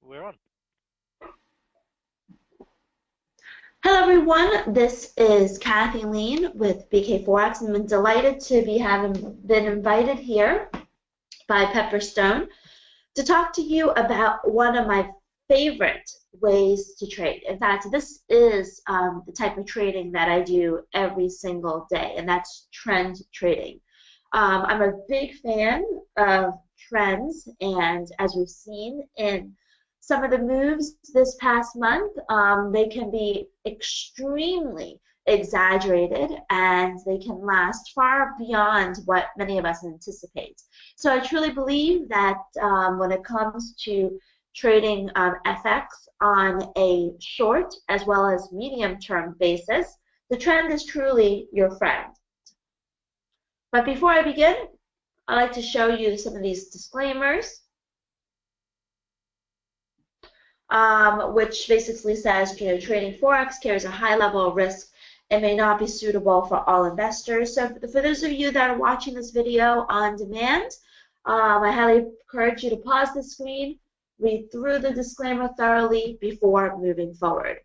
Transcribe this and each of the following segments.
We're on. Hello everyone, this is Kathy Lien with BK Forex, and I'm delighted to be been invited here by Pepperstone to talk to you about one of my favorite ways to trade. In fact, this is the type of trading that I do every single day, and that's trend trading. I'm a big fan of trends, and as we've seen in some of the moves this past month, they can be extremely exaggerated and they can last far beyond what many of us anticipate. So I truly believe that when it comes to trading FX on a short as well as medium-term basis, the trend is truly your friend. But before I begin, I'd like to show you some of these disclaimers. Which basically says, trading Forex carries a high level of risk and may not be suitable for all investors. So for those of you that are watching this video on demand, I highly encourage you to pause the screen, read through the disclaimer thoroughly before moving forward.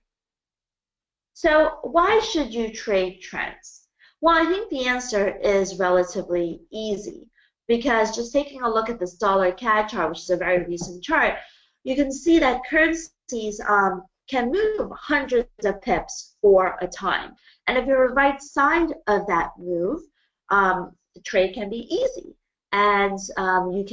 So why should you trade trends? Well, I think the answer is relatively easy, because just taking a look at this dollar CAD chart, which is a very recent chart, you can see that currencies can move hundreds of pips for a time. And if you're right side of that move, the trade can be easy. And you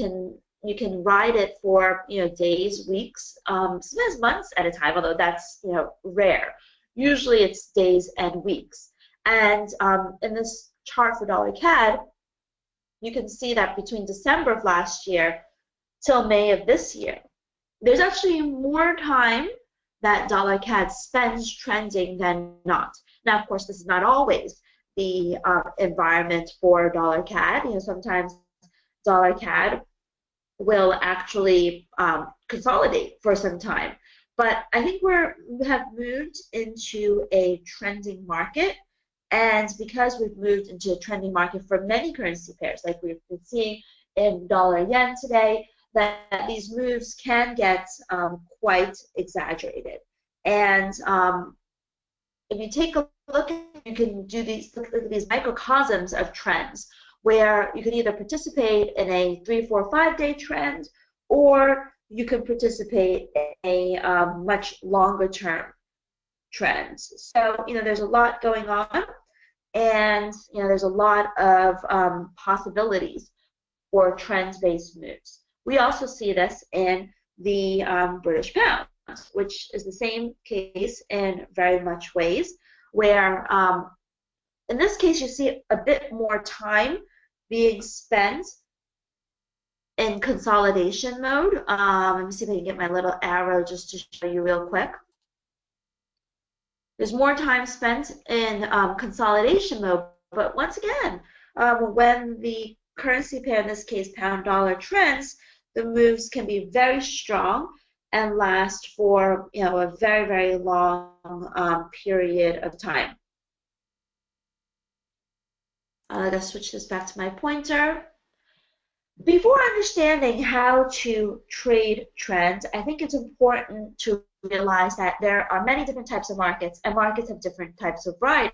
can ride it for days, weeks, sometimes months at a time, although that's rare. Usually it's days and weeks. And in this chart for dollar CAD, you can see that between December of last year till May of this year, there's actually more time that dollar CAD spends trending than not. Now, of course, this is not always the environment for dollar CAD. Sometimes dollar CAD will actually consolidate for some time. But I think we have moved into a trending market, and because we've moved into a trending market for many currency pairs, like we've been seeing in dollar yen today, that these moves can get quite exaggerated. And if you take a look, you can do these microcosms of trends where you can either participate in a 3, 4, 5-day trend, or you can participate in a much longer term trend. So there's a lot going on, and there's a lot of possibilities for trend-based moves. We also see this in the British pound, which is the same case in very much ways, where in this case you see a bit more time being spent in consolidation mode. Let me see if I can get my little arrow just to show you real quick. There's more time spent in consolidation mode, but once again, when the currency pair, in this case pound dollar, trends, the moves can be very strong and last for a very, very long period of time. Let's switch this back to my pointer. Before understanding how to trade trends, I think it's important to realize that there are many different types of markets, and markets have different types of varieties,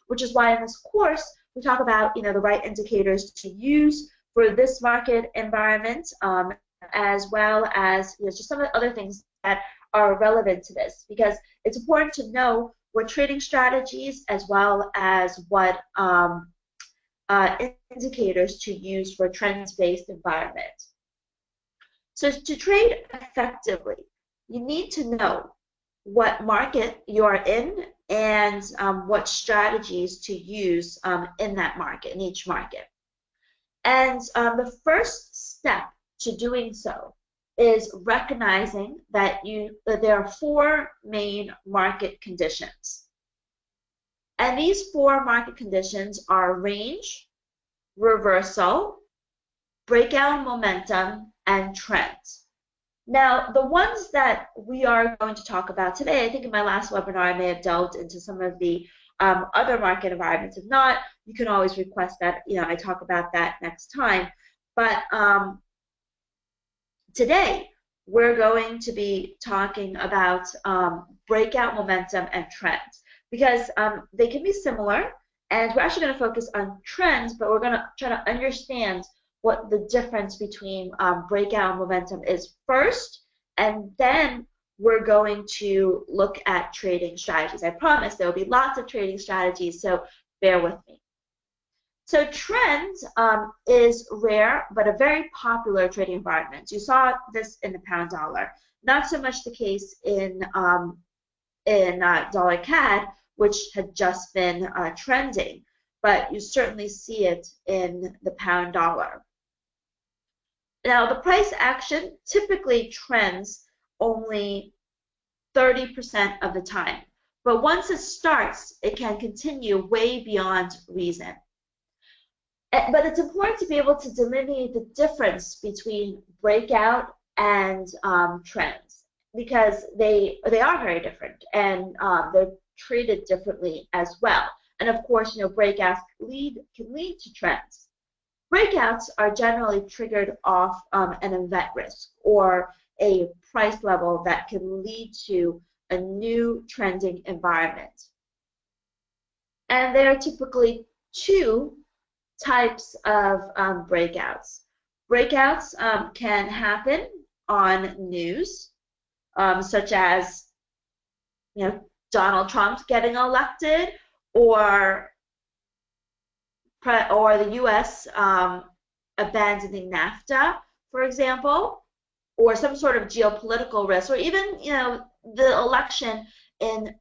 which is why in this course we talk about the right indicators to use for this market environment, as well as just some of the other things that are relevant to this, because it's important to know what trading strategies as well as what indicators to use for trends-based environment. So to trade effectively, you need to know what market you're in and what strategies to use in that market, in each market. And the first step to doing so is recognizing that there are 4 main market conditions. And these 4 market conditions are range, reversal, breakout momentum, and trend. Now, the ones that we are going to talk about today, I think in my last webinar I may have delved into some of the other market environments. If not, you can always request that I talk about that next time. But today we're going to be talking about breakout, momentum, and trends, because they can be similar, and we're actually going to focus on trends, but we're going to try to understand what the difference between breakout and momentum is first, and then we're going to look at trading strategies. I promise there will be lots of trading strategies, so bear with me. So trends is rare, but a very popular trading environment. You saw this in the pound dollar. Not so much the case in dollar CAD, which had just been trending, but you certainly see it in the pound dollar. Now, the price action typically trends only 30% of the time, but once it starts, it can continue way beyond reason. But it's important to be able to delineate the difference between breakout and trends, because they are very different, and they're treated differently as well. And of course, breakouts can lead to trends. Breakouts are generally triggered off an event risk or a price level that can lead to a new trending environment. And there are typically two types of breakouts. Breakouts can happen on news, such as Donald Trump getting elected, or the U.S. Abandoning NAFTA, for example, or some sort of geopolitical risk, or even the election in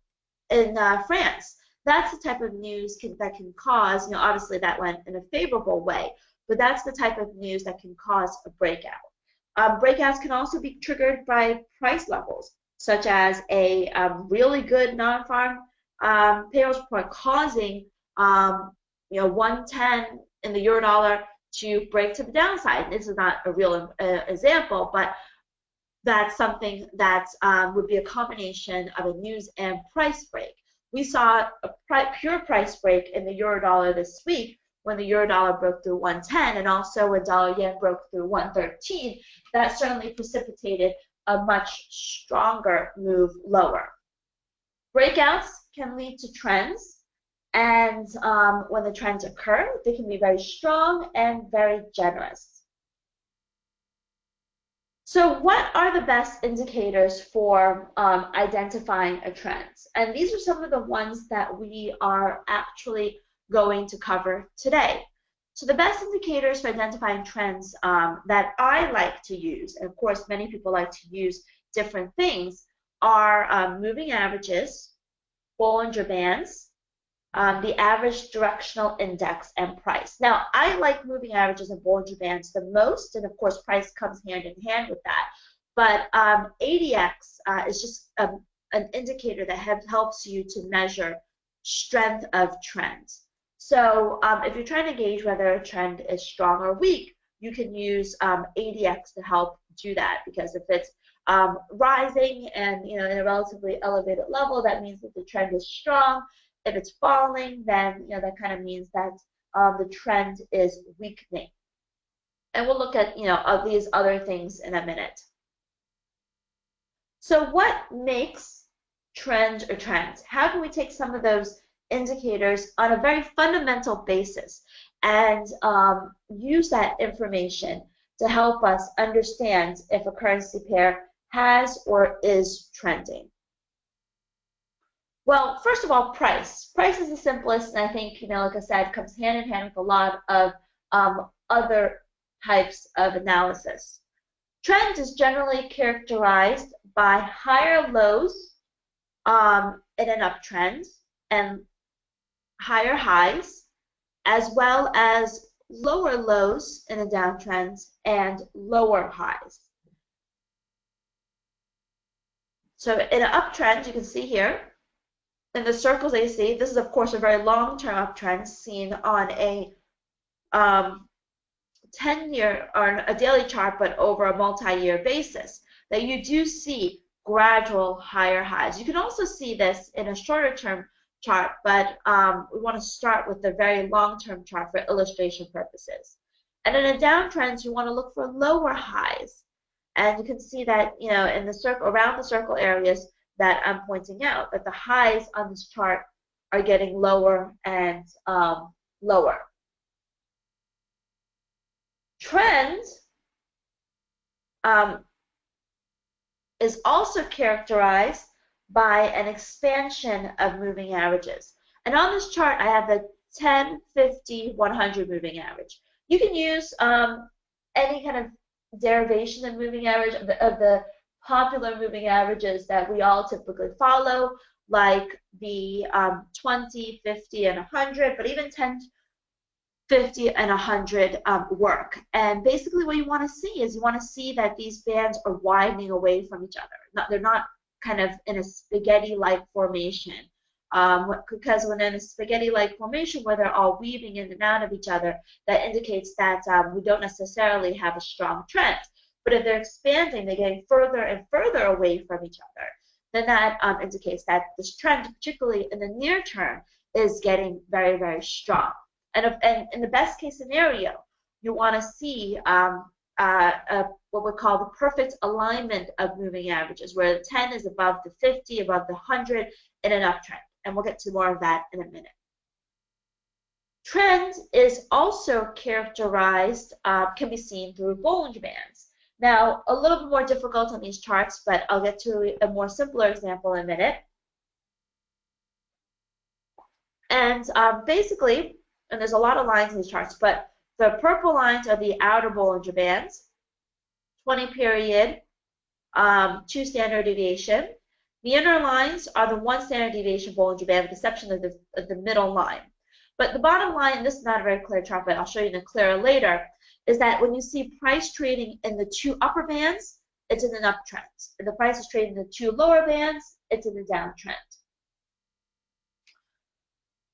France. That's the type of news that can cause, obviously that went in a favorable way, but that's the type of news that can cause a breakout. Breakouts can also be triggered by price levels, such as a really good non-farm payrolls report causing 110 in the euro dollar to break to the downside. This is not a real example, but that's something that would be a combination of a news and price break. We saw a pure price break in the euro dollar this week when the euro dollar broke through 110, and also when dollar yen broke through 113. That certainly precipitated a much stronger move lower. Breakouts can lead to trends, and when the trends occur, they can be very strong and very generous. So what are the best indicators for identifying a trend? And these are some of the ones that we are actually going to cover today. So the best indicators for identifying trends that I like to use, and of course many people like to use different things, are moving averages, Bollinger bands, the average directional index, and price. Now, I like moving averages and Bollinger bands the most, and of course price comes hand in hand with that. But ADX is just an indicator that helps you to measure strength of trends. So if you're trying to gauge whether a trend is strong or weak, you can use ADX to help do that, because if it's rising and in a relatively elevated level, that means that the trend is strong. If it's falling, then that kind of means that the trend is weakening. And we'll look at of these other things in a minute. So what makes trends or trends? How can we take some of those indicators on a very fundamental basis and use that information to help us understand if a currency pair has or is trending? Well, first of all, price. Price is the simplest, and I think, like I said, comes hand in hand with a lot of other types of analysis. Trend is generally characterized by higher lows in an uptrend and higher highs, as well as lower lows in a downtrend and lower highs. So in an uptrend, you can see here, in the circles that you see, this is of course a very long-term uptrend seen on a 10-year or a daily chart, but over a multi-year basis, that you do see gradual higher highs. You can also see this in a shorter-term chart, but we want to start with the very long-term chart for illustration purposes. And in a downtrend, you want to look for lower highs. And you can see that, you know, in the circle, around the circle areas that I'm pointing out, that the highs on this chart are getting lower and lower. Trend is also characterized by an expansion of moving averages. And on this chart, I have the 10, 50, 100 moving average. You can use any kind of derivation of moving average of the popular moving averages that we all typically follow, like the 20, 50, and 100, but even 10, 50, and 100 work. And basically what you want to see is you want to see that these bands are widening away from each other. They're not kind of in a spaghetti-like formation. Because when in a spaghetti-like formation where they're all weaving in and out of each other, that indicates that we don't necessarily have a strong trend. But if they're expanding, they're getting further and further away from each other, then that indicates that this trend, particularly in the near term, is getting very, very strong. And in the best case scenario, you want to see what we call the perfect alignment of moving averages, where the 10 is above the 50, above the 100 in an uptrend. And we'll get to more of that in a minute. Trend is also characterized, can be seen through Bollinger Bands. Now, a little bit more difficult on these charts, but I'll get to a more simpler example in a minute. And basically, and there's a lot of lines in these charts, but the purple lines are the outer Bollinger Bands, 20 period, 2 standard deviation. The inner lines are the 1 standard deviation Bollinger Band, with the exception of the middle line. But the bottom line, and this is not a very clear chart, but I'll show you in a clearer later, is that when you see price trading in the 2 upper bands, it's in an uptrend. If the price is trading in the 2 lower bands, it's in a downtrend.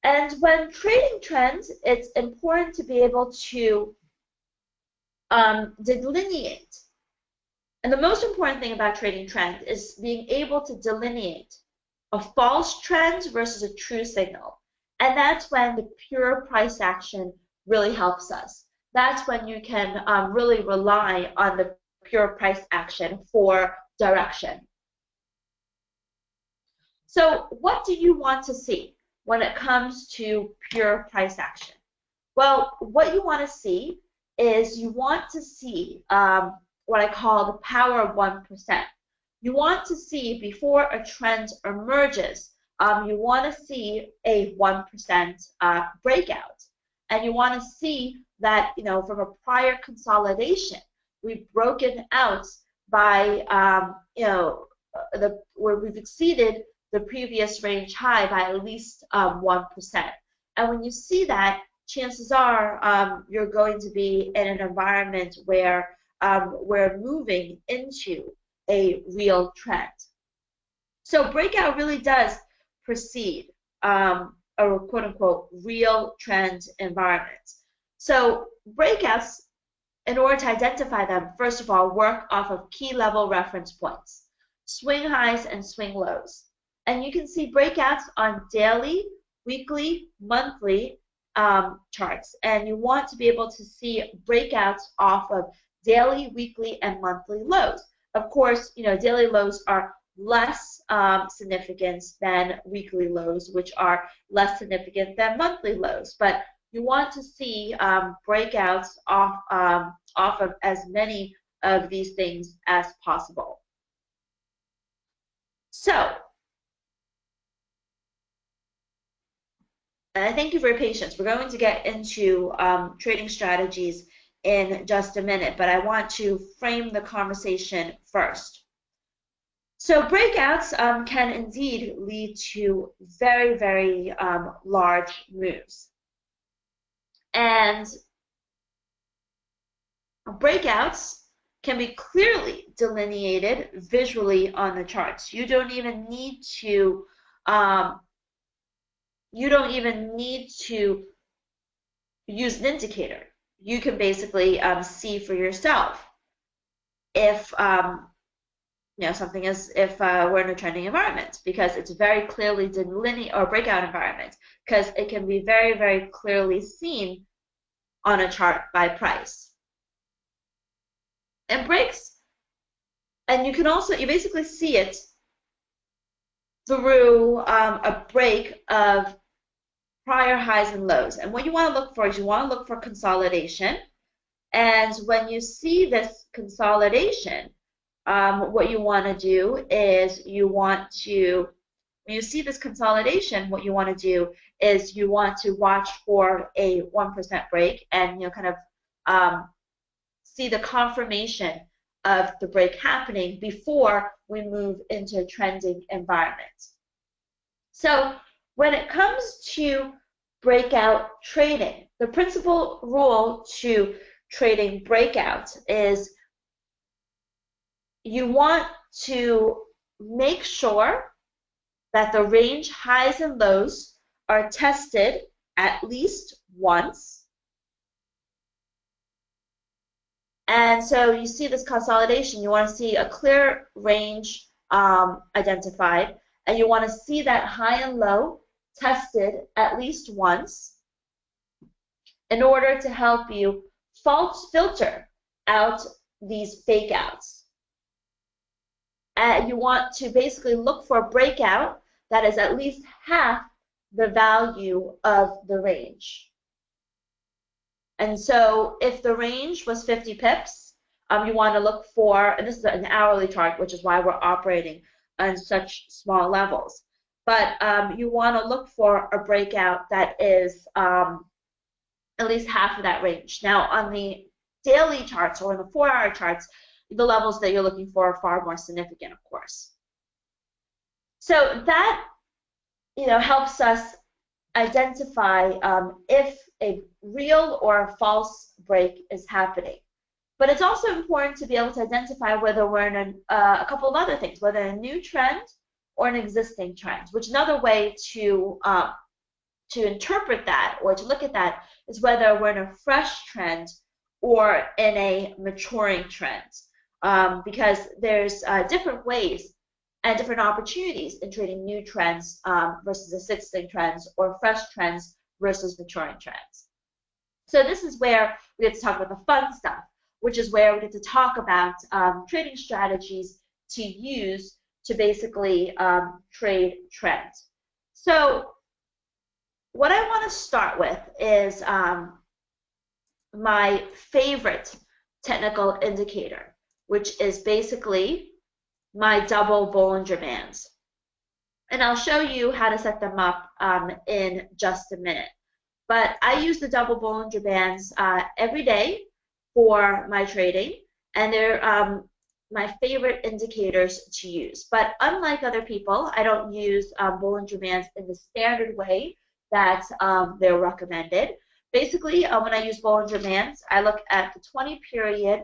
And when trading trends, it's important to be able to delineate. And the most important thing about trading trend is being able to delineate a false trend versus a true signal. And that's when the pure price action really helps us. That's when you can really rely on the pure price action for direction. So what do you want to see when it comes to pure price action? Well, what you want to see is you want to see what I call the power of 1%. You want to see, before a trend emerges, you want to see a 1% breakout. And you want to see that, you know, from a prior consolidation, we've broken out by, you know, where we've exceeded the previous range high by at least 1%. And when you see that, chances are you're going to be in an environment where we're moving into a real trend. So breakout really does precede a quote-unquote real trend environment. So breakouts, in order to identify them, first of all, work off of key level reference points, swing highs and swing lows. And you can see breakouts on daily, weekly, monthly charts. And you want to be able to see breakouts off of daily, weekly, and monthly lows. Of course, you know, daily lows are less significant than weekly lows, which are less significant than monthly lows. But you want to see breakouts off of as many of these things as possible. So, and I thank you for your patience. We're going to get into trading strategies in just a minute, but I want to frame the conversation first. So breakouts can indeed lead to very, very large moves. And breakouts can be clearly delineated visually on the charts. You don't even need to use an indicator. You can basically see for yourself if you know, something is, if we're in a trending environment, because it's very clearly delineated, or breakout environment, because it can be very, very clearly seen on a chart by price. And breaks And you can also, you basically see it through a break of prior highs and lows. And what you want to look for is you want to look for consolidation. And when you see this consolidation, what you want to do is you want to, when you see this consolidation, what you want to do is you want to watch for a 1% break and kind of see the confirmation of the break happening before we move into a trending environment. So when it comes to breakout trading, the principal rule to trading breakouts is you want to make sure that the range highs and lows are tested at least once. And so you see this consolidation, you want to see a clear range identified, and you want to see that high and low tested at least once in order to help you filter out these fake outs. And you want to basically look for a breakout that is at least half the value of the range. And so if the range was 50 pips, you want to look for, and this is an hourly chart, which is why we're operating on such small levels. But you want to look for a breakout that is at least half of that range. Now, on the daily charts or in the 4-hour charts, the levels that you're looking for are far more significant, of course. So that helps us identify if a real or a false break is happening. But it's also important to be able to identify whether we're in a couple of other things, whether a new trend or an existing trend, which another way to interpret that or to look at that is whether we're in a fresh trend or in a maturing trend, because there's different ways and different opportunities in trading new trends versus existing trends or fresh trends versus maturing trends. So this is where we get to talk about the fun stuff, which is where we get to talk about trading strategies to use to basically trade trends. So what I want to start with is my favorite technical indicator, which is basically my double Bollinger Bands. And I'll show you how to set them up in just a minute. But I use the double Bollinger Bands every day for my trading, and they're my favorite indicators to use. But unlike other people, I don't use Bollinger Bands in the standard way that they're recommended. Basically, when I use Bollinger Bands, I look at the 20-period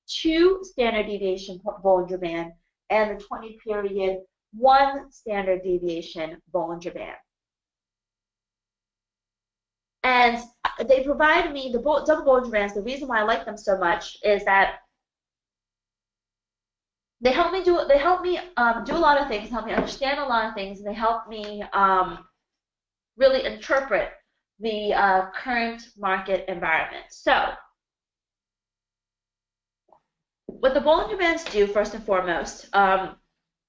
2 standard deviation Bollinger Band and the 20-period 1 standard deviation Bollinger Band. And they provide me the double Bollinger Bands. The reason why I like them so much is that they help me do a lot of things, help me understand a lot of things, and they help me really interpret the current market environment. So what the Bollinger Bands do, first and foremost, and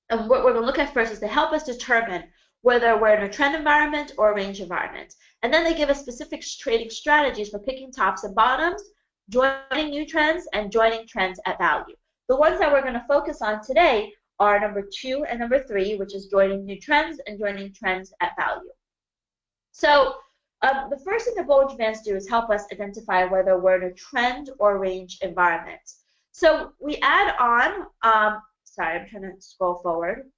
what we're going to look at first is to help us determine whether we're in a trend environment or a range environment. And then they give us specific trading strategies for picking tops and bottoms, joining new trends, and joining trends at value. The ones that we're going to focus on today are number 2 and number 3, which is joining new trends and joining trends at value. So the first thing the Bollinger Bands do is help us identify whether we're in a trend or range environment. So we add on, sorry, I'm trying to scroll forward.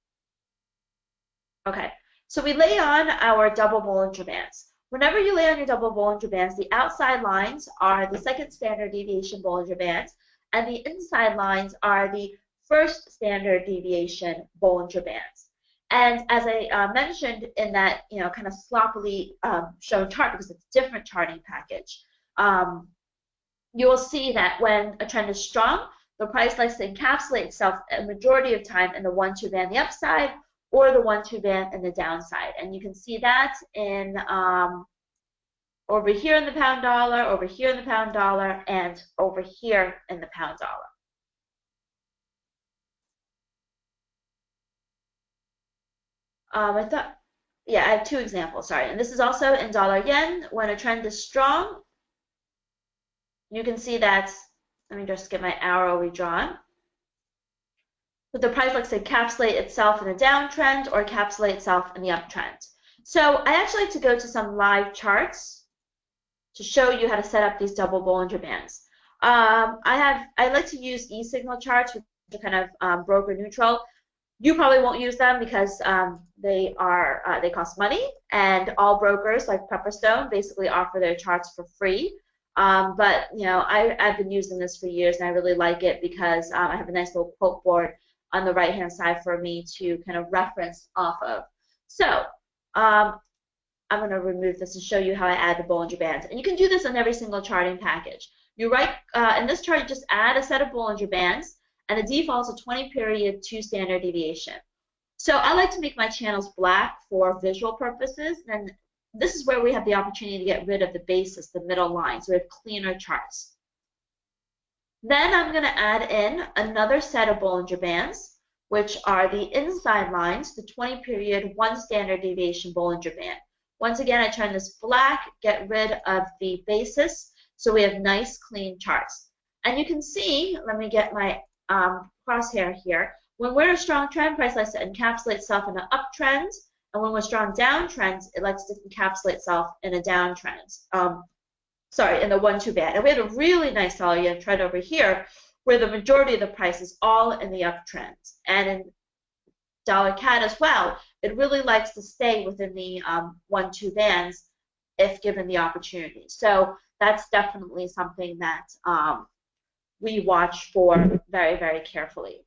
Okay, so we lay on our double Bollinger Bands. Whenever you lay on your double Bollinger Bands, the outside lines are the 2nd standard deviation Bollinger Bands, and the inside lines are the 1st standard deviation Bollinger Bands. And as I mentioned in that, kind of sloppily shown chart, because it's a different charting package, you will see that when a trend is strong, the price likes to encapsulate itself a majority of time in the 1-2 band, the upside, or the 1-2 band in the downside. And you can see that in over here in the pound dollar, over here in the pound dollar, and over here in the pound dollar. Yeah, I have two examples, sorry. And this is also in dollar yen. When a trend is strong, you can see that, let me just get my arrow redrawn. But the price likes to encapsulate itself in a downtrend or encapsulate itself in the uptrend. So I actually like to go to some live charts to show you how to set up these double Bollinger Bands. I like to use e-signal charts, which are kind of broker neutral. You probably won't use them because they cost money, and all brokers like Pepperstone basically offer their charts for free. But you know, I've been using this for years, and I really like it because I have a nice little quote board on the right-hand side for me to kind of reference off of. So I'm going to remove this and show you how I add the Bollinger Bands. And you can do this in every single charting package. You write, in this chart, you just add a set of Bollinger Bands, and the default is a 20-period 2 standard deviation. So I like to make my channels black for visual purposes, and this is where we have the opportunity to get rid of the basis, the middle line, so we have cleaner charts. Then I'm going to add in another set of Bollinger Bands, which are the inside lines, the 20-period 1 standard deviation Bollinger Band. Once again, I turn this black, get rid of the basis, so we have nice, clean charts. And you can see, let me get my crosshair here, when we're a strong trend, price likes to encapsulate itself in an uptrend, and when we're strong downtrends, it likes to encapsulate itself in a downtrend. In the 1-2 band. And we had a really nice dollar yen trend over here, where the majority of the price is all in the uptrend. And in dollar CAD as well, it really likes to stay within the 1-2 bands if given the opportunity. So that's definitely something that we watch for very, very carefully.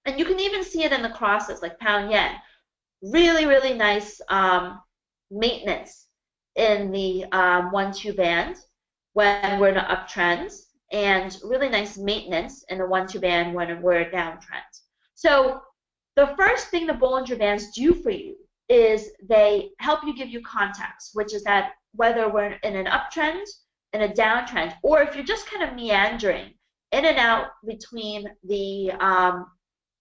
And you can even see it in the crosses, like pound yen. Really, really nice maintenance in the 1-2 band when we're in an uptrend, and really nice maintenance in the 1-2 band when we're a downtrend. So the first thing the Bollinger Bands do for you is they help you give you context, which is that whether we're in an uptrend, in a downtrend, or if you're just kind of meandering in and out between the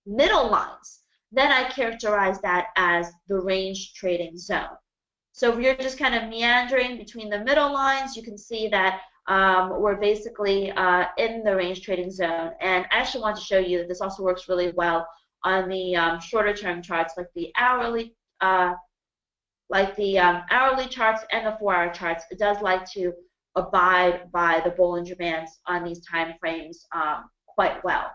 middle lines, then I characterize that as the range trading zone. So if you're just kind of meandering between the middle lines, you can see that we're basically in the range trading zone. And I actually want to show you that this also works really well on the shorter term charts, like the hourly, charts and the 4-hour charts. It does like to abide by the Bollinger Bands on these time frames quite well.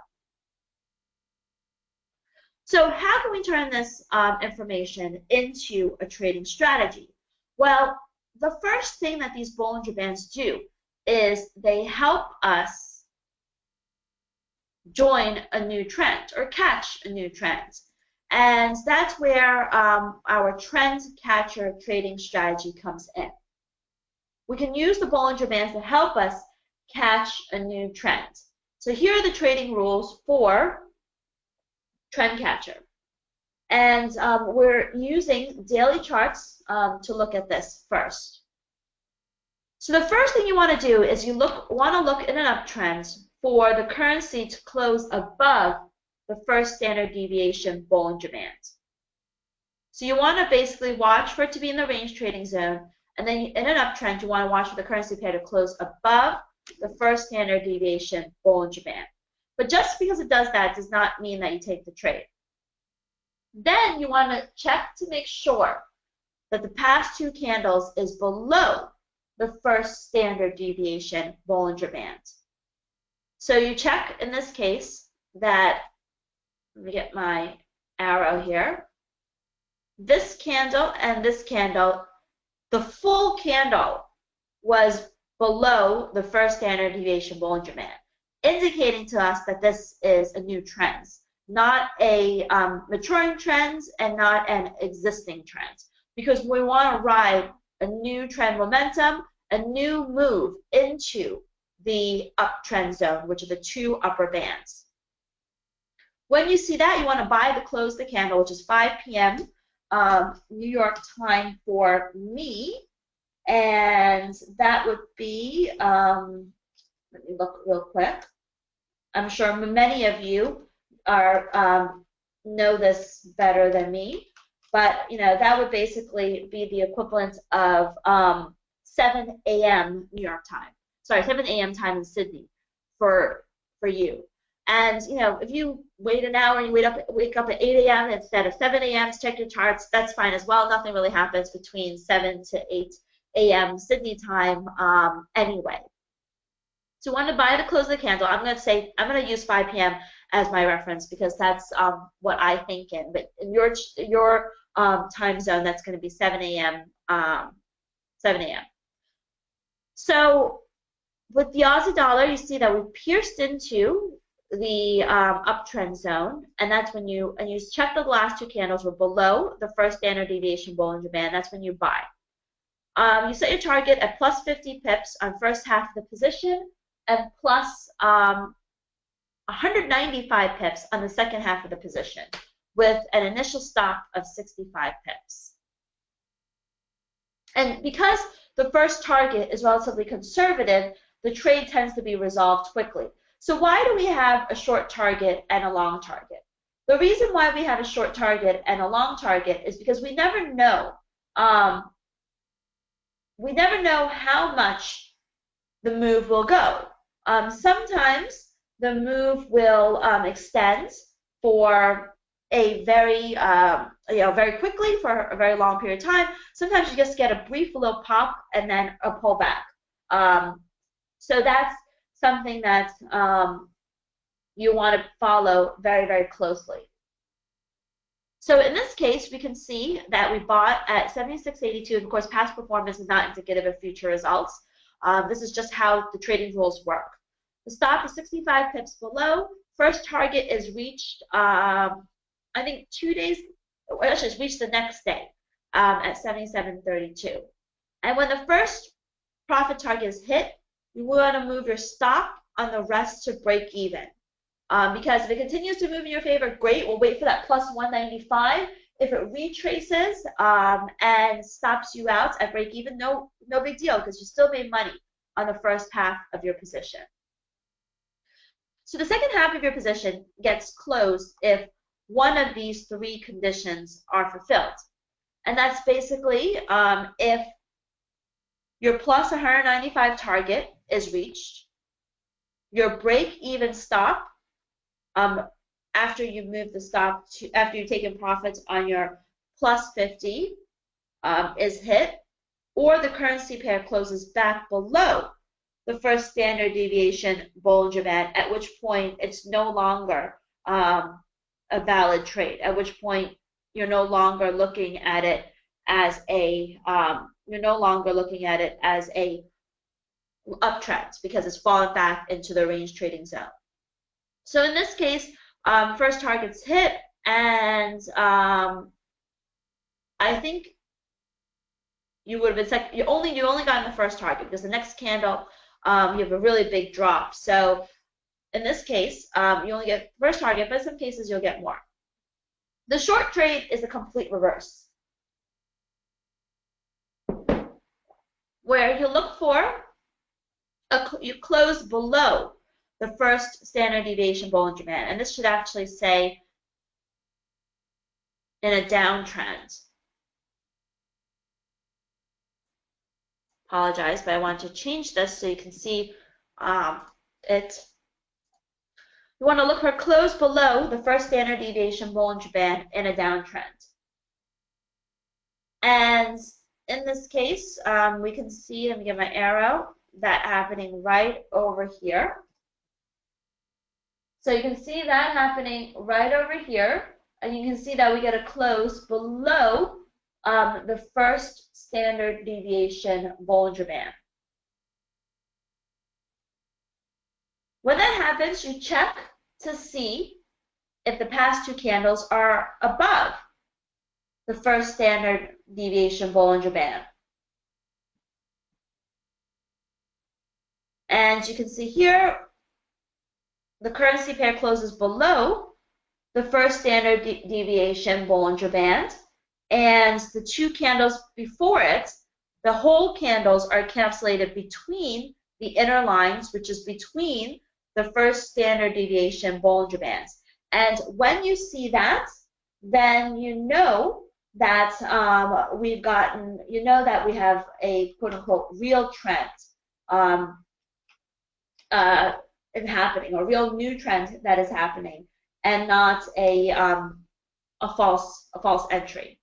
So how can we turn this information into a trading strategy? Well, the first thing that these Bollinger Bands do is they help us join a new trend or catch a new trend. And that's where our TrendCatcher trading strategy comes in. We can use the Bollinger Bands to help us catch a new trend. So here are the trading rules for TrendCatcher. And we're using daily charts to look at this first. So the first thing you want to do is you want to look in an uptrend for the currency to close above the first standard deviation Bollinger Band. So you want to basically watch for it to be in the range trading zone, and then in an uptrend you want to watch for the currency pair to close above the first standard deviation Bollinger Band. But just because it does that does not mean that you take the trade. Then you want to check to make sure that the past 2 candles is below the first standard deviation Bollinger Band. So you check in this case that, let me get my arrow here, this candle and this candle, the full candle was below the first standard deviation Bollinger Band, indicating to us that this is a new trend, not a maturing trend and not an existing trend, because we want to ride a new trend momentum, a new move into the uptrend zone, which are the 2 upper bands. When you see that, you want to buy the close the candle, which is 5 p.m. New York time for me, and that would be, let me look real quick. I'm sure many of you are know this better than me, but that would basically be the equivalent of 7 a.m. New York time. Sorry, 7 a.m. time in Sydney for you. And if you wait an hour and you wake up at 8 a.m. instead of 7 a.m. to check your charts, that's fine as well. Nothing really happens between 7 to 8 a.m. Sydney time anyway. So you want to buy the close of the candle. I'm going to use 5 p.m. as my reference because that's what I think in. But in your time zone, that's going to be 7 a.m. 7 a.m. So with the Aussie dollar, you see that we pierced into the uptrend zone, and that's when you check the last two candles were below the first standard deviation Bollinger Band. That's when you buy. You set your target at plus 50 pips on first half of the position and plus 195 pips on the second half of the position with an initial stop of 65 pips. And because the first target is relatively conservative, the trade tends to be resolved quickly. So why do we have a short target and a long target? The reason why we have a short target and a long target is because we never know. We never know how much the move will go. Sometimes the move will extend for a very, very quickly for a very long period of time. Sometimes you just get a brief little pop and then a pullback. So that's something that you want to follow very, very closely. So in this case, we can see that we bought at 76.82. Of course, past performance is not indicative of future results. This is just how the trading rules work. The stop is 65 pips below. First target is reached, I think 2 days, or actually it's reached the next day at 77.32. And when the first profit target is hit, you want to move your stop on the rest to break even. Because if it continues to move in your favor, great. We'll wait for that plus 195. If it retraces and stops you out at break even, no big deal because you still made money on the first half of your position. So the second half of your position gets closed if one of these three conditions are fulfilled. And that's basically if your plus 195 target is reached, your break-even stop after you move the stop after you've taken profits on your plus 50 is hit, or the currency pair closes back below the first standard deviation Bollinger Band, at which point it's no longer a valid trade. At which point you're no longer looking at it as a uptrend because it's fallen back into the range trading zone. So in this case, first target's hit, and I think you would have been you only got in the first target because the next candle you have a really big drop. So in this case, you only get first target, but in some cases you'll get more. The short trade is the complete reverse, where you look for you close below the first standard deviation Bollinger Band, and this should actually say in a downtrend. Apologize, but I want to change this so you can see it. You want to look for close below the first standard deviation Bollinger Band in a downtrend. And in this case, we can see, let me get my arrow, that happening right over here. So you can see that happening right over here, and you can see that we get a close below the first standard deviation Bollinger Band. When that happens, you check to see if the past two candles are above the first standard deviation Bollinger Band. And you can see here, the currency pair closes below the first standard deviation Bollinger Band, and the two candles before it, the whole candles are encapsulated between the inner lines, which is between the first standard deviation Bollinger Bands. And when you see that, then you know that we've gotten, you know that we have a quote-unquote real trend happening, or real new trend that is happening, and not a false entry.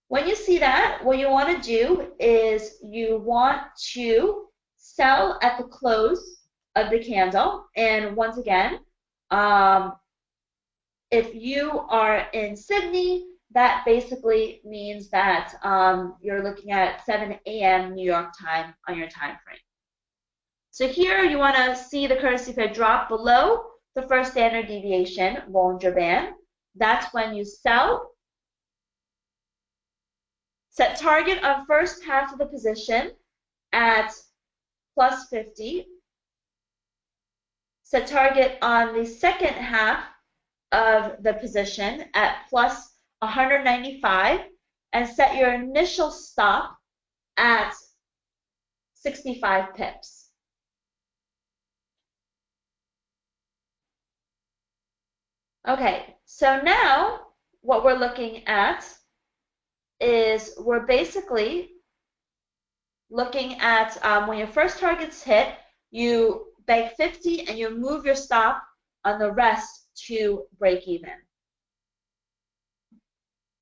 When you see that, what you want to do is you want to sell at the close of the candle. And once again, if you are in Sydney, that basically means that you're looking at 7 a.m. New York time on your time frame. So here you want to see the currency pair drop below the first standard deviation Bollinger Band. That's when you sell. Set target on first half of the position at plus 50. Set target on the second half of the position at plus 195, and set your initial stop at 65 pips. Okay, so now what we're looking at is we're basically looking at when your first target's hit, you bank 50 and you move your stop on the rest to break even.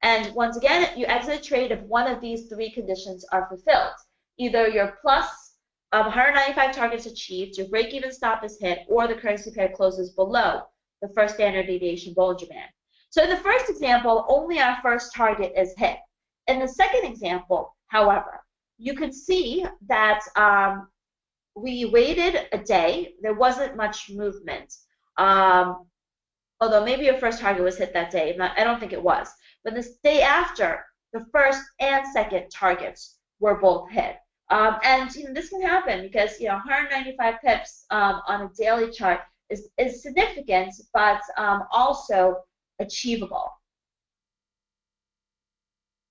And once again, you exit a trade if one of these three conditions are fulfilled. Either your plus 195 targets achieved, your break-even stop is hit, or the currency pair closes below the first standard deviation Bollinger Band. So in the first example, only our first target is hit. In the second example, however, you can see that we waited a day. There wasn't much movement. Although maybe your first target was hit that day. I don't think it was. But this day after, the first and second targets were both hit. And this can happen because 195 pips on a daily chart is significant, but also achievable.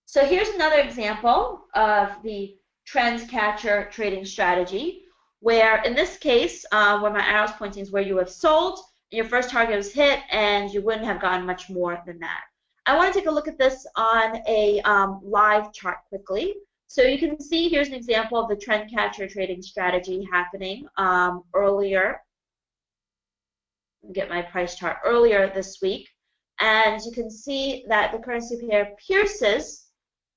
So here's another example of the TrendCatcher trading strategy, where in this case, where my arrow's pointing is where you have sold, and your first target was hit, and you wouldn't have gotten much more than that. I want to take a look at this on a live chart quickly. So you can see here's an example of the TrendCatcher trading strategy happening earlier. Get my price chart earlier this week, and you can see that the currency pair pierces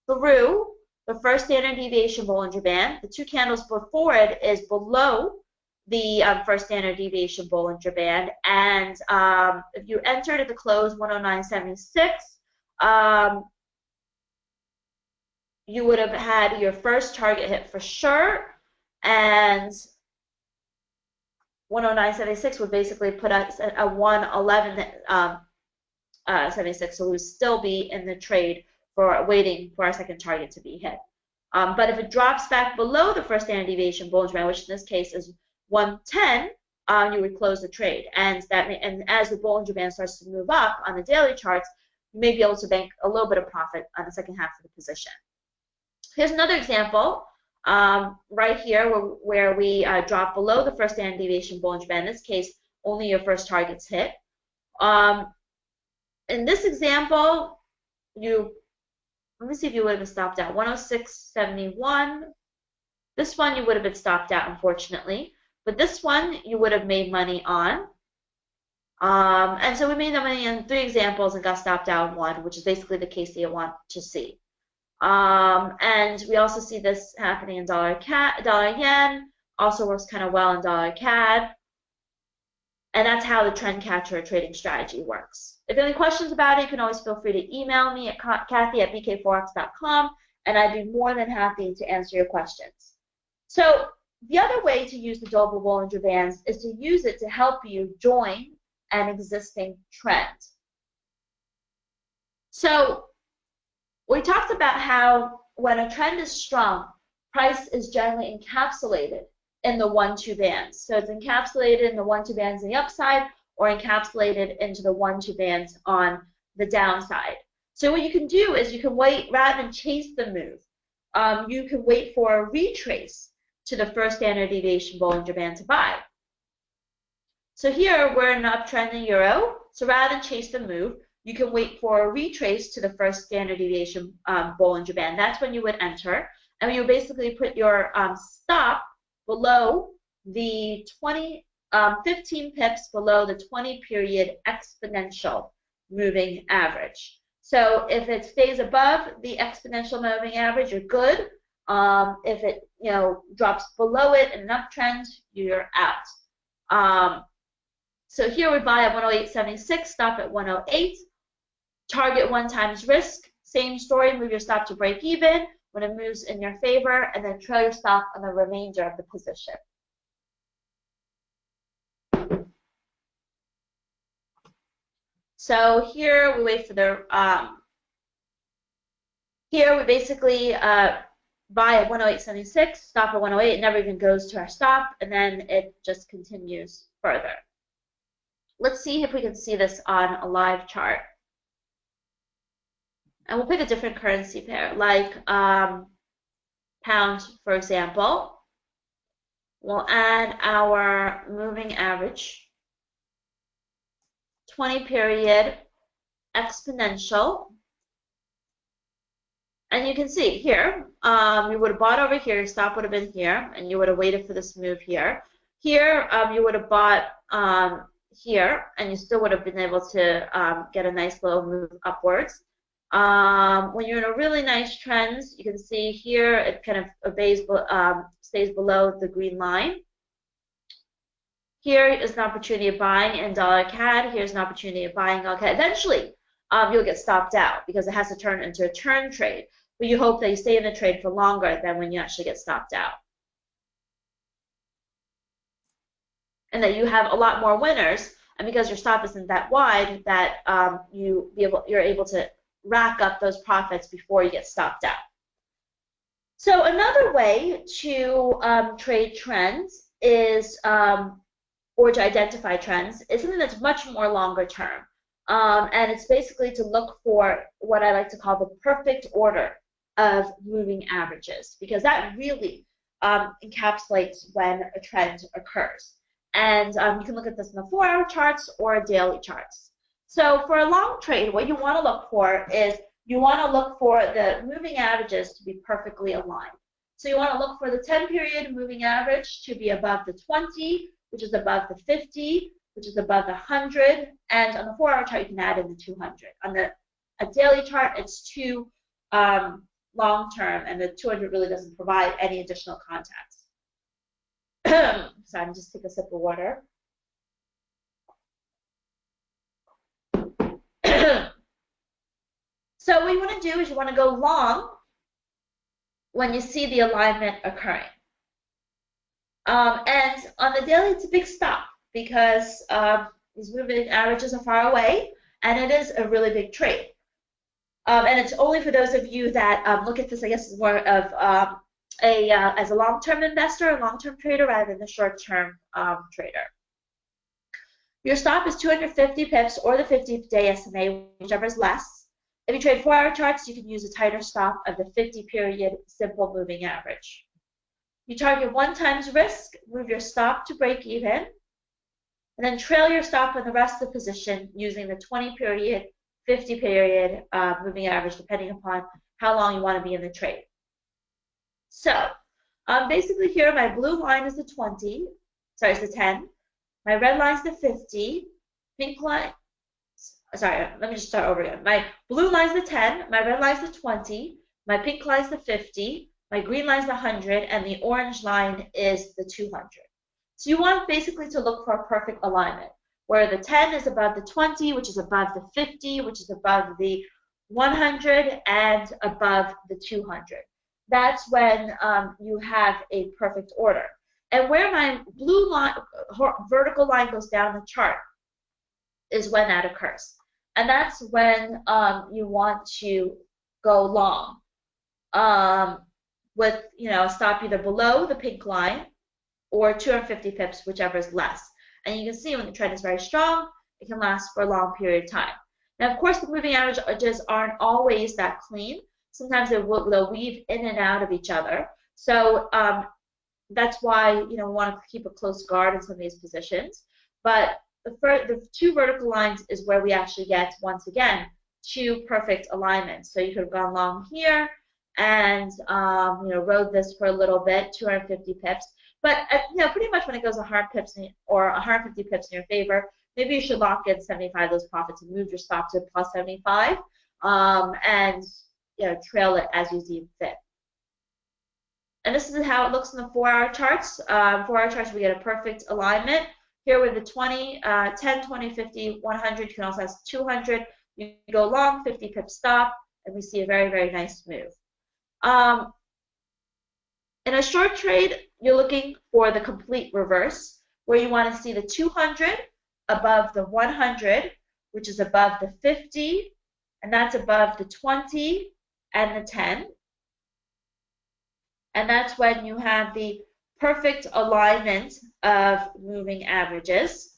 through the first standard deviation Bollinger Band. The two candles before it is below the first standard deviation Bollinger Band, and if you entered at the close 109.76, you would have had your first target hit for sure, and 109.76 would basically put us at a 111.76, so we would still be in the trade for waiting for our second target to be hit. But if it drops back below the first standard deviation Bollinger Band, which in this case is 110, you would close the trade. And as the Bollinger Band starts to move up on the daily charts, you may be able to bank a little bit of profit on the second half of the position. Here's another example right here where we drop below the first standard deviation Bollinger Band. In this case, only your first target's hit. In this example, let me see if you would have been stopped out. 106.71. This one you would have been stopped out, unfortunately. But this one you would have made money on. And so we made the money in 3 examples and got stopped out in 1, which is basically the case that you want to see. And we also see this happening in dollar yen. Also works kind of well in dollar CAD. And that's how the TrendCatcher trading strategy works. If you have any questions about it, you can always feel free to email me at Kathy@bkforex.com, and I'd be more than happy to answer your questions. So the other way to use the double Bollinger Bands is to use it to help you join an existing trend. So we talked about how when a trend is strong, price is generally encapsulated in the 1-2 bands. So it's encapsulated in the 1-2 bands on the upside, or encapsulated into the 1-2 bands on the downside. So what you can do is you can wait, rather than chase the move, you can wait for a retrace to the first standard deviation Bollinger Band to buy. So here we're in an uptrend in euro, so rather than chase the move, you can wait for a retrace to the first standard deviation Bollinger Band. That's when you would enter, and you basically put your stop below the 15 pips below the 20-period exponential moving average. So if it stays above the exponential moving average, you're good. If it drops below it in an uptrend, you're out. So here we buy at 108.76, stop at 108, target 1 times risk. Same story, move your stop to break even when it moves in your favor, and then trail your stop on the remainder of the position. So here we wait for the, here we basically buy at 108.76, stop at 108, it never even goes to our stop, and then it just continues further. Let's see if we can see this on a live chart. And we'll pick a different currency pair, like pound, for example. We'll add our moving average, 20-period exponential. And you can see here, you would have bought over here, your stop would have been here, and you would have waited for this move here. Here, you would have bought here, and you still would have been able to get a nice little move upwards. When you're in a really nice trend, you can see here it kind of obeys, stays below the green line. Here is an opportunity of buying in dollar CAD. Here's an opportunity of buying dollar CAD. Eventually, you'll get stopped out because it has to turn into a turn trade. But you hope that you stay in the trade for longer than when you actually get stopped out. And that you have a lot more winners, and because your stop isn't that wide, that you're able to rack up those profits before you get stopped out. So another way to trade trends is, or to identify trends, is something that's much more longer term. And it's basically to look for what I like to call the perfect order of moving averages, because that really encapsulates when a trend occurs. And you can look at this in the 4-hour charts or daily charts. So for a long trade, what you want to look for is you want to look for the moving averages to be perfectly aligned. So you want to look for the 10-period moving average to be above the 20, which is above the 50, which is above the 100, and on the 4-hour chart, you can add in the 200. On a daily chart, it's too long-term, and the 200 really doesn't provide any additional context. So I'm just take a sip of water. So what you want to do is you want to go long when you see the alignment occurring. And on the daily, it's a big stop because these moving averages are far away, and it is a really big trade. And it's only for those of you that look at this, I guess, as more of as a long-term investor, a long-term trader, rather than a short-term trader. Your stop is 250 pips or the 50-day SMA, whichever is less. If you trade 4-hour charts, you can use a tighter stop of the 50-period simple moving average. You target 1 times risk, move your stop to break even, and then trail your stop on the rest of the position using the 20-period, 50-period moving average, depending upon how long you want to be in the trade. So basically here, my blue line is the 20, sorry, it's the 10. My red line is the 50. Pink line, sorry, let me just start over again. My blue line is the 10, my red line is the 20, my pink line is the 50, my green line is the 100, and the orange line is the 200. So you want basically to look for a perfect alignment, where the 10 is above the 20, which is above the 50, which is above the 100, and above the 200. That's when you have a perfect order. And where my blue line, vertical line goes down the chart is when that occurs. And that's when you want to go long with, a stop either below the pink line or 250 pips, whichever is less. And you can see when the trend is very strong, it can last for a long period of time. Now, of course, the moving averages aren't always that clean. Sometimes they'll weave in and out of each other. So that's why we want to keep a close guard in some of these positions. But the two vertical lines is where we actually get, once again, two perfect alignments. So you could have gone long here and rode this for a little bit, 250 pips. But pretty much when it goes 100 pips or 150 pips in your favor, maybe you should lock in 75 of those profits and move your stop to plus 75, and trail it as you see fit. And this is how it looks in the 4-hour charts. 4-hour charts, we get a perfect alignment. Here with the 20, 10, 20, 50, 100, you can also have 200. You go long, 50 pip stop, and we see a very, very nice move. In a short trade, you're looking for the complete reverse, where you want to see the 200 above the 100, which is above the 50, and that's above the 20 and the 10. And that's when you have the perfect alignment of moving averages.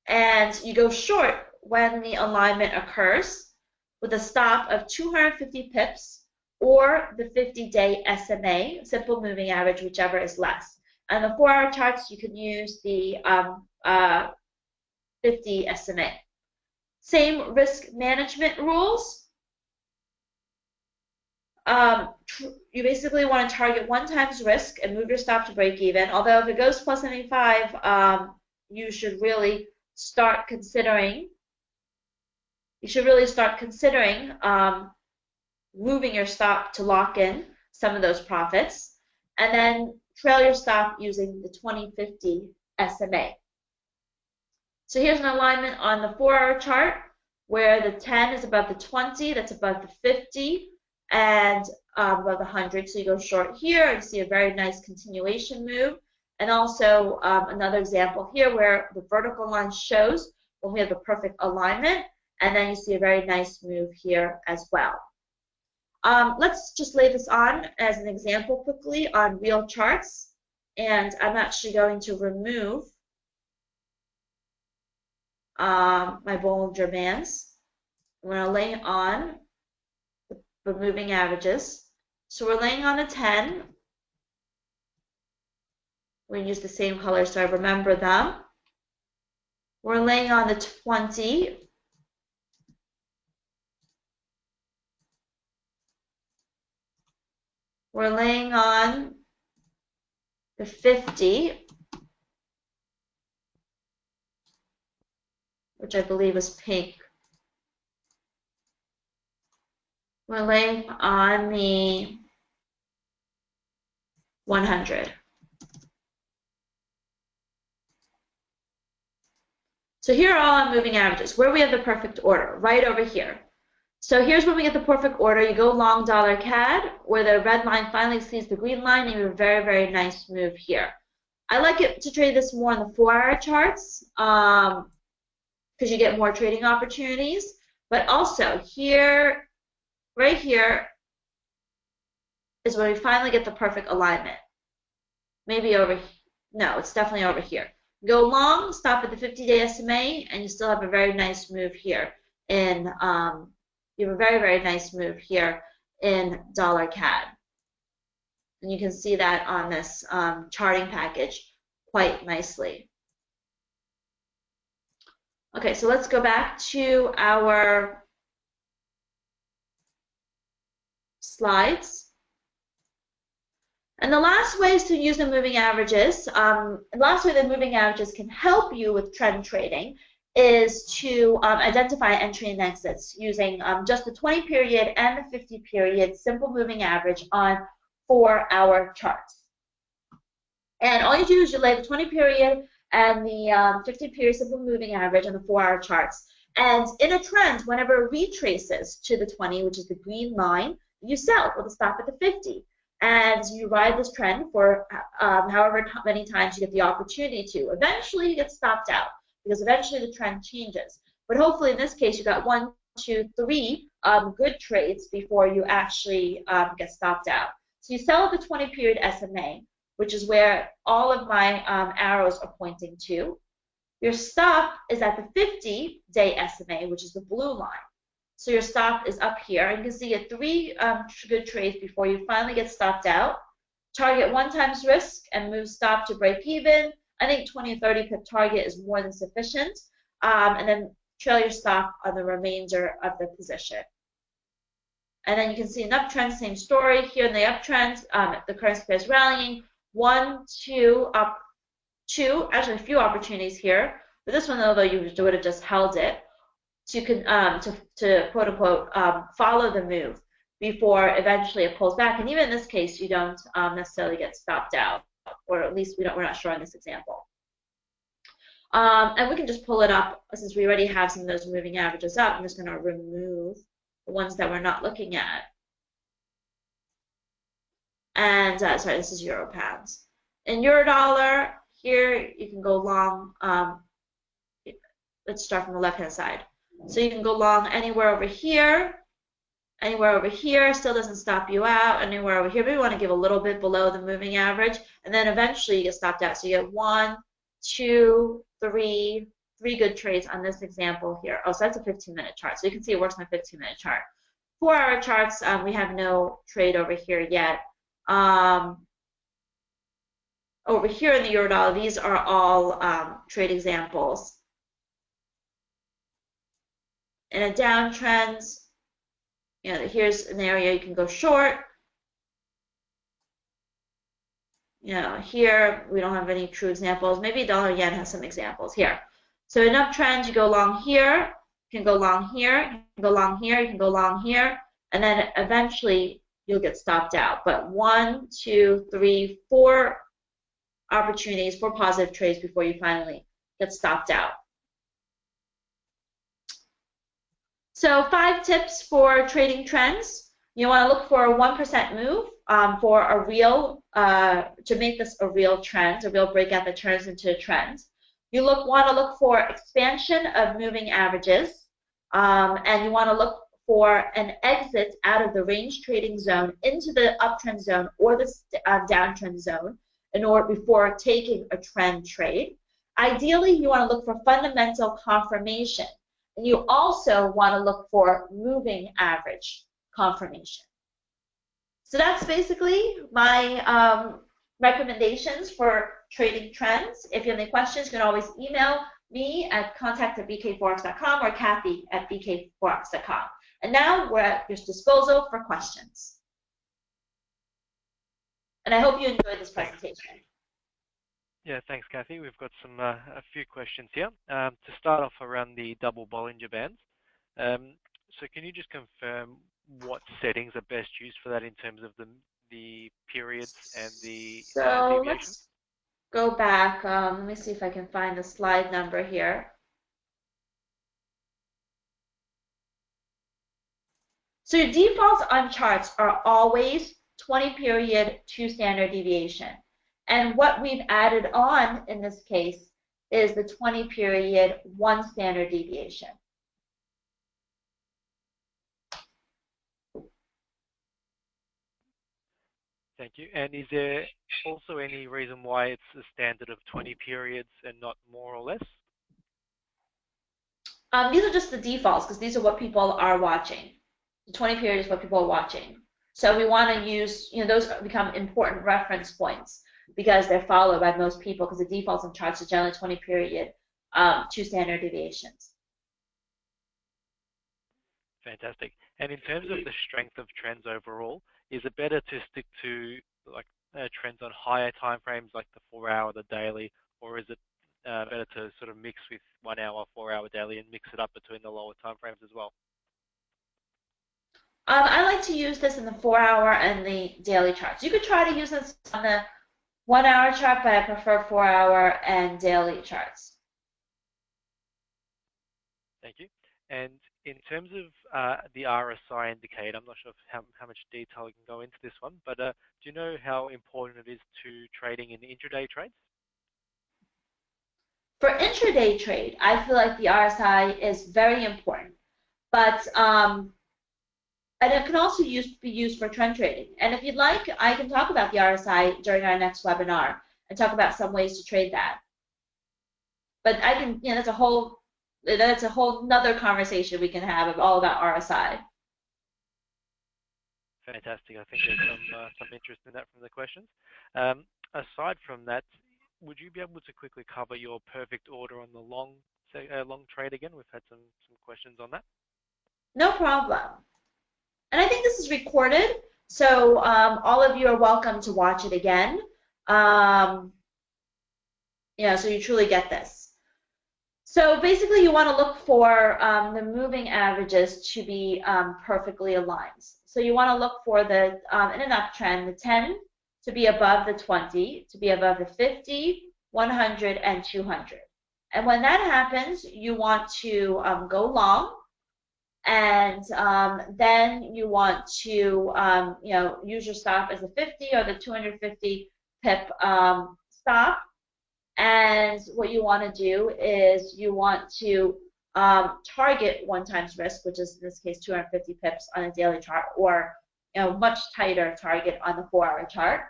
And you go short when the alignment occurs with a stop of 250 pips or the 50-day SMA, simple moving average, whichever is less. On the 4-hour charts, you can use the 50 SMA. Same risk management rules. You basically want to target 1 times risk and move your stop to break even. Although if it goes plus 75, you should really start considering. Moving your stop to lock in some of those profits, and then trail your stop using the 2050 SMA. So here's an alignment on the 4-hour chart where the 10 is above the 20, that's above the 50, and above the 100. So you go short here and see a very nice continuation move. And also another example here where the vertical line shows when we have the perfect alignment, and then you see a very nice move here as well. Let's just lay this on as an example quickly on real charts. And I'm actually going to remove my Bollinger Bands. I'm going to lay on the moving averages. So we're laying on the 10. We're going to use the same color so I remember them. We're laying on the 20. We're laying on the 50, which I believe is pink. We're laying on the 100. So here are all our moving averages, where we have the perfect order, right over here. So here's when we get the perfect order. You go long dollar CAD, where the red line finally exceeds the green line, and you have a very, very nice move here. I like it to trade this more on the 4-hour charts because you get more trading opportunities. But also here, right here, is where we finally get the perfect alignment. Maybe over here. No, it's definitely over here. Go long, stop at the 50-day SMA, and you still have a very nice move here in you have a very, very nice move here in dollar CAD. And you can see that on this charting package quite nicely. Okay, so let's go back to our slides. And the last ways to use the moving averages, the last way that moving averages can help you with trend trading is to identify entry and exits using just the 20 period and the 50 period simple moving average on 4-hour charts. And all you do is you lay the 20 period and the 50 period simple moving average on the 4-hour charts. And in a trend, whenever it retraces to the 20, which is the green line, you sell with a stop at the 50. And you ride this trend for however many times you get the opportunity to. Eventually, you get stopped out, because eventually the trend changes. But hopefully in this case you got 1, 2, 3 good trades before you actually get stopped out. So you sell at the 20 period SMA, which is where all of my arrows are pointing to. Your stop is at the 50-day SMA, which is the blue line. So your stop is up here. And you can see you get 3 good trades before you finally get stopped out. Target 1 times risk and move stop to break even. I think 20 or 30 pip target is more than sufficient. And then trail your stop on the remainder of the position. And then you can see an uptrend, same story. Here in the uptrend, the currency pair is rallying. 1, 2, up 2, actually a few opportunities here. But this one, although you would have just held it, to quote unquote follow the move before eventually it pulls back. And even in this case, you don't necessarily get stopped out, or at least we're not sure in this example. And we can just pull it up since we already have some of those moving averages up. I'm just going to remove the ones that we're not looking at. And sorry, this is euro pounds. In euro dollar, here you can go long. Let's start from the left-hand side. So you can go long anywhere over here. Anywhere over here still doesn't stop you out. Anywhere over here, maybe you want to give a little bit below the moving average, and then eventually you get stopped out. So you get 1, 2, 3 good trades on this example here. Oh, so that's a 15-minute chart. So you can see it works on a 15-minute chart. 4-hour charts, we have no trade over here yet. Over here in the euro dollar, these are all trade examples. In a downtrend, here's an area you can go short. Here we don't have any true examples. Maybe dollar yen has some examples here. So in uptrend, you go long here, you can go long here, you can go long here, you can go long here, and then eventually you'll get stopped out. But 1, 2, 3, 4 opportunities for positive trades before you finally get stopped out. So 5 tips for trading trends. You want to look for a 1% move for a real, to make this a real trend, a real breakout that turns into a trend. You want to look for expansion of moving averages, and you want to look for an exit out of the range trading zone into the uptrend zone or the downtrend zone before taking a trend trade. Ideally, you want to look for fundamental confirmation. And you also want to look for moving average confirmation. So that's basically my recommendations for trading trends. If you have any questions, you can always email me at contact@bkforex.com or Kathy@bkforex.com. And now we're at your disposal for questions. And I hope you enjoyed this presentation. Yeah, thanks, Kathy. We've got a few questions here. To start off around the double Bollinger Bands. So can you just confirm what settings are best used for that in terms of the periods and the deviation? Let's go back. Let me see if I can find the slide number here. So your defaults on charts are always 20 period, 2 standard deviation. And what we've added on in this case is the 20 period, 1 standard deviation. Thank you. And is there also any reason why it's a standard of 20 periods and not more or less? These are just the defaults because these are what people are watching. The 20 period is what people are watching. So we want to use, those become important reference points because they're followed by most people because the defaults in charts are generally 20 period, 2 standard deviations. Fantastic. And in terms of the strength of trends overall, is it better to stick to trends on higher time frames like the 4-hour, the daily, or is it better to sort of mix with 1 hour, 4-hour daily and mix it up between the lower time frames as well? I like to use this in the 4-hour and the daily charts. You could try to use this on the 1-hour chart, but I prefer 4-hour and daily charts. Thank you. And in terms of the RSI indicator, I'm not sure how much detail you can go into this one, but do you know how important it is to trading in intraday trades? For intraday trade, I feel like the RSI is very important, but and it can also be used for trend trading. And if you'd like, I can talk about the RSI during our next webinar and talk about some ways to trade that. But I can, that's a whole nother conversation we can have all about RSI. Fantastic. I think there's some interest in that from the questions. Aside from that, would you be able to quickly cover your perfect order on the long trade again? We've had some questions on that. No problem. And I think this is recorded, so all of you are welcome to watch it again. So you truly get this. So basically, you want to look for the moving averages to be perfectly aligned. So you want to look for the, in an uptrend, the 10 to be above the 20, to be above the 50, 100, and 200. And when that happens, you want to go long, and then you want to use your stop as a 50 or the 250 pip stop. And what you want to do is you want to target 1 times risk, which is in this case 250 pips on a daily chart, or much tighter target on the 4-hour chart.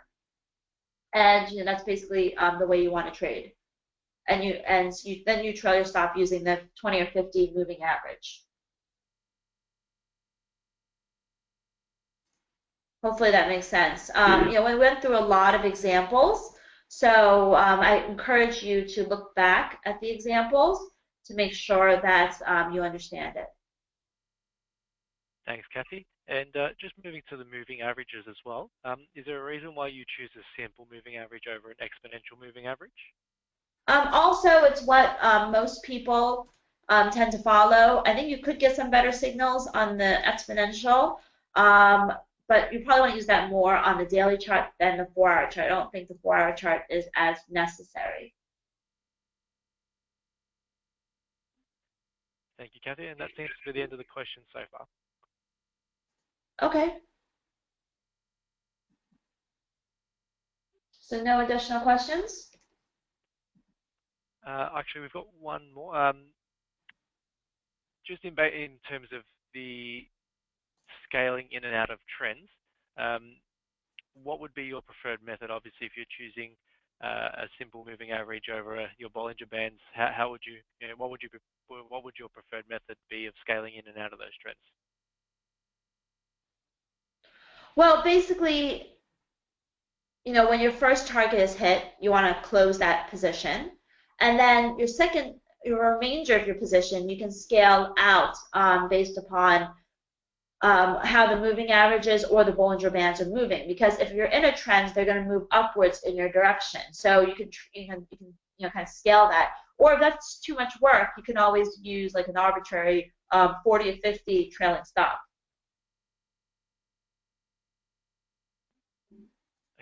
And that's basically the way you want to trade. And then you trail your stop using the 20 or 50 moving average. Hopefully that makes sense. We went through a lot of examples, so I encourage you to look back at the examples to make sure that you understand it. Thanks, Kathy. And just moving to the moving averages as well, is there a reason why you choose a simple moving average over an exponential moving average? Also, it's what most people tend to follow. I think you could get some better signals on the exponential, but you probably want to use that more on the daily chart than the 4-hour chart. I don't think the 4-hour chart is as necessary. Thank you, Kathy. And that seems to be the end of the questions so far. Okay. So no additional questions? Actually, we've got one more. Just in terms of the scaling in and out of trends, what would be your preferred method? Obviously, if you're choosing a simple moving average over your Bollinger Bands, how would you, what would your preferred method be of scaling in and out of those trends? Well, basically, when your first target is hit, you want to close that position. And then your remainder of your position, you can scale out based upon how the moving averages or the Bollinger Bands are moving. Because if you're in a trend, they're going to move upwards in your direction. So you can kind of scale that. Or if that's too much work, you can always use like an arbitrary 40 or 50 trailing stop.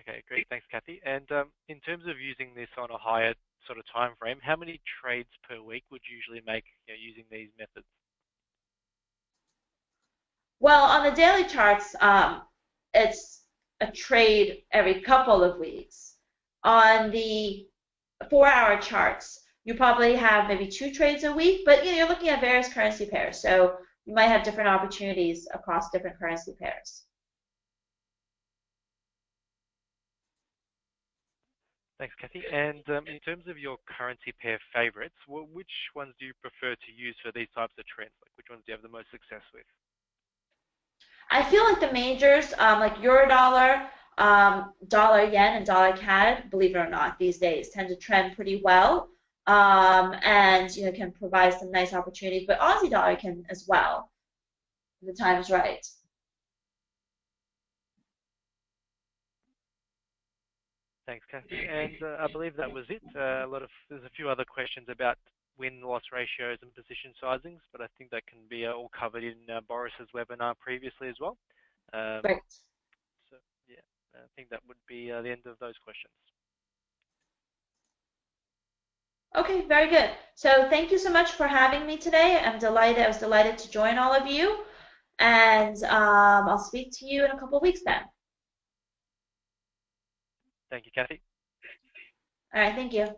Okay, great. Thanks, Kathy. And in terms of using this on a higher sort of time frame, how many trades per week would you usually make using these methods? Well, on the daily charts, it's a trade every couple of weeks. On the 4-hour charts, you probably have maybe 2 trades a week, but you're looking at various currency pairs, so you might have different opportunities across different currency pairs. Thanks, Kathy. And in terms of your currency pair favorites, which ones do you prefer to use for these types of trends? Like, which ones do you have the most success with? I feel like the majors, like Eurodollar, dollar yen, and dollar CAD, believe it or not, these days tend to trend pretty well, and can provide some nice opportunities. But Aussie dollar can as well, if the time is right. Thanks, Kathy. And I believe that was it. There's a few other questions about win-loss ratios and position sizings, but I think that can be all covered in Boris's webinar previously as well. Right. So yeah, I think that would be the end of those questions. Okay, very good. So thank you so much for having me today. I was delighted to join all of you, and I'll speak to you in a couple of weeks then. Thank you, Kathy. All right, thank you.